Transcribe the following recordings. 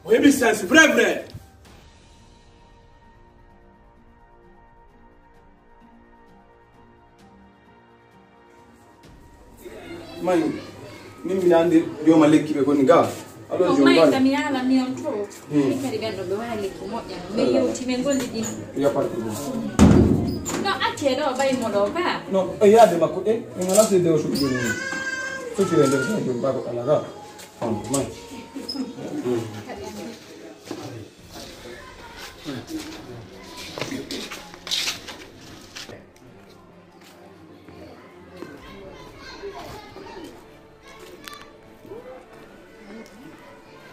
Oui, c'est vrai. Mai, mimi naandi ndio maleki kwa niga. Alo jomba. Mai kamiala ni onto. Nika rigando bewale kimoja. Meyo timengoli di. Ya parti. No, achero bai moloka. No, ya de mako ngala se de osu ni. So ti rende se de bako alaga. Mai.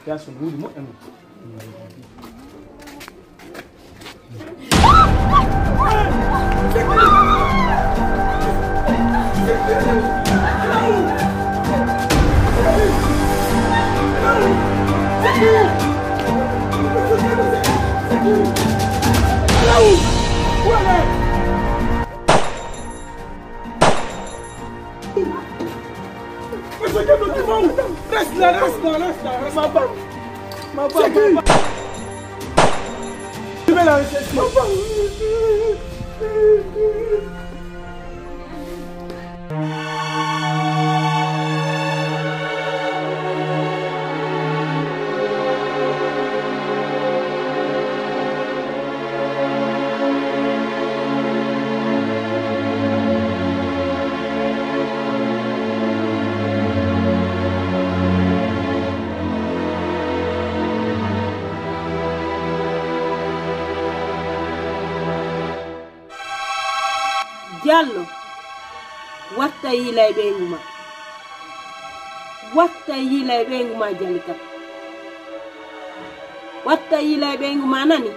Ya sun gudu mu ɗan. Jallo watta yilay ɓenguma Jalika watta yilay ɓenguma nani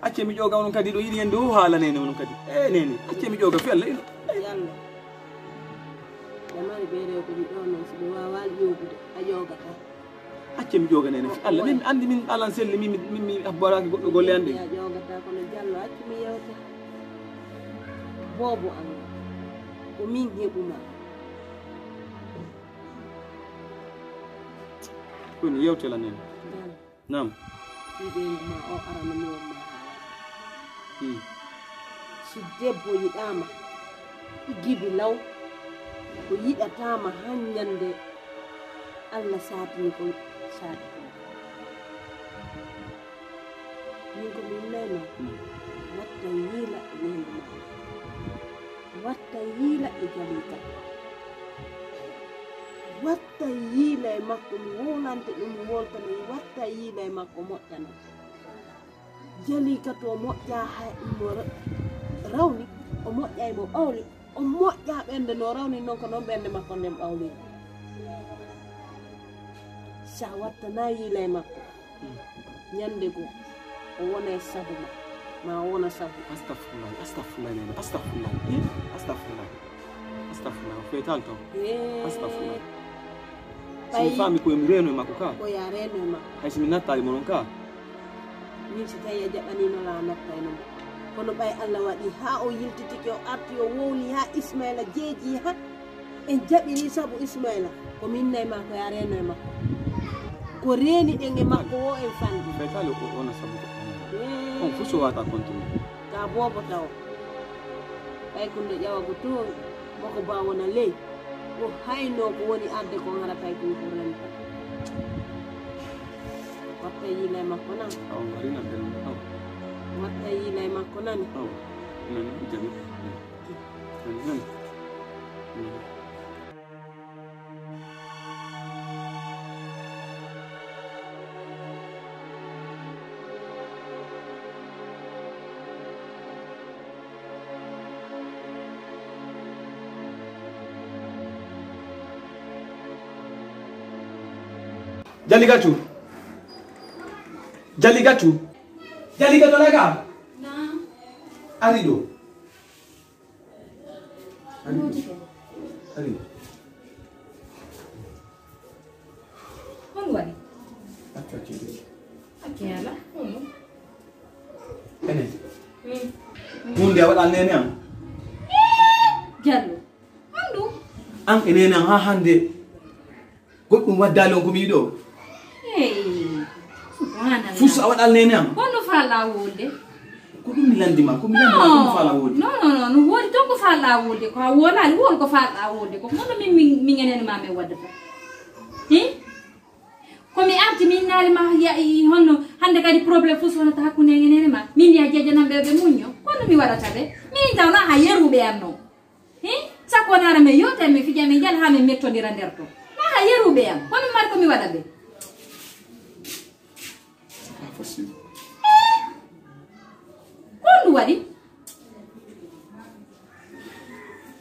acce mi joga on kadi do yidi en do hala nene on kadi nene acce mi joga fi Allah ino Jallo jamari beere ko di don non si wawal yobude a jogata acce mi joga nene fi Allah min andi min alan selli mi abbaraki goddo golle ande ya jogata kono Jallo acce mi yewta bobo an ko min hebuma ko ni yewtela nene nam ide ma o arana mi wamma si debbo yiɗama gibi law ko yiɗatama hanñande Allah satini ko sati min ko min nayma watta yiila e nendema watta yiila e Jalika watta yiila e makko mi wolante ɗum mi woltana watta yiila e makko moƴƴana Jalika to moƴƴa hay mo rawni o moƴƴay mo ɓawli o moƴƴa ɓende no rawni noon ko noon ɓende makko nden ɓawli sa wattana yiila e makko ñande go o wona e sabu ma wona sabu astafurlah fetal to astafurlah si fami ko mi reno e makko ka ko ya reno e makko hay si mi nattali mo non ka min si tawi a jaɓanino la nattayno kono ɓay Allah waɗi ha o yiltitiki o arti o wowli ha Ismaila jeeji ha en jaɓiri sabu Ismaila ko minna e makko ya reno e makko ko reeni ɗen e makko o en fandi faytale ko ona sabu ko on fu so wata continue ka bobo taw ɓay kunde ƴawa ko to moko bawona ley o hayno ko woni arde ko ngara tay ko ko renta watta yila e makko nan aw marina den aw watta yila e makko nani aw nan jani nan Jaligatu. Jaligatu laga. Na. Arido. Ari. Kon wari. Atta kidi. Akela. Ene. Munde wada nene am. Jallo. Andu. An enene ha hande. Goddum waddalon ko mi do. Fusu awadal nene am. Kono fala wolde. Ko dum mi landima ko mi landima ko fala wodi. No, wodi to ko fala wolde ko wona ni won ko fala wolde ko mono mi ngenen ma me wadda fa. Ko mi arti min nali ma ya honno hande kadi problem fusu wona ta hakune ngenen ma. Min ya jeje nambe be munyo. Kono mi wadata be. Min tawna ha yerube amno. Sako nara me yote me fija me jal ha me mettondira nder to. Na ha yerube am. Kono mar ko mi wada be. Possible. Kondo wadi?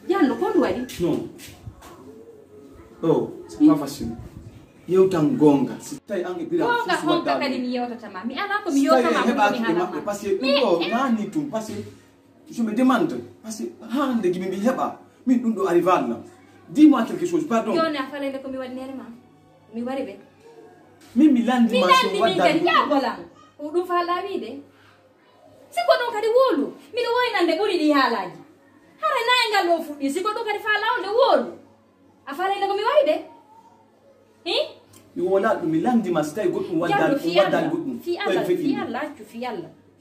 Jallo kondo wadi? Non. Oh, c'est pas facile. Yewtan gonga. Si tay ange bira. Gonga honka kadi mi yewta tama. Mi ala ko mi yewta ma ko mi hala. Parce que ko nani tum parce que je me demande parce que hande gibi mi heba min dum do arrival là. Dis-moi quelque chose, pardon. Yo na falende ko mi wadi nere ma. Mi wari be. Mimi landi ma so wadda. Mi ya bolam. O dum fala wide. Siko don kadi wolu. Mi do woynande buri di halaji. Hara na ngal lo fudi siko do kadi fala onde wolu. A falende ko mi wari be. You wala mi landi ma stay goddum wadda goddum.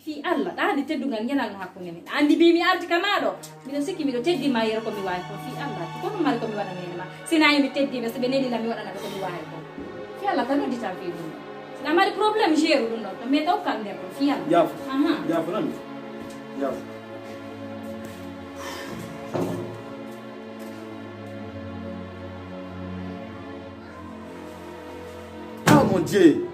Fi Allah andi teddungal ngenal no hakkunde men andi bi mi arti kamado mi sikki mi do teddi ma yero ko mi wawi ko fi Allah ko no mari ko mi wada men ma sina mi teddi be se be nedi la mi wada na ko mi wawi ko fi Allah tan di tan fi dum na mari problem jeru dum no to me taw kan der ko fi Allah Yaf nan yaf Oh mon Dieu.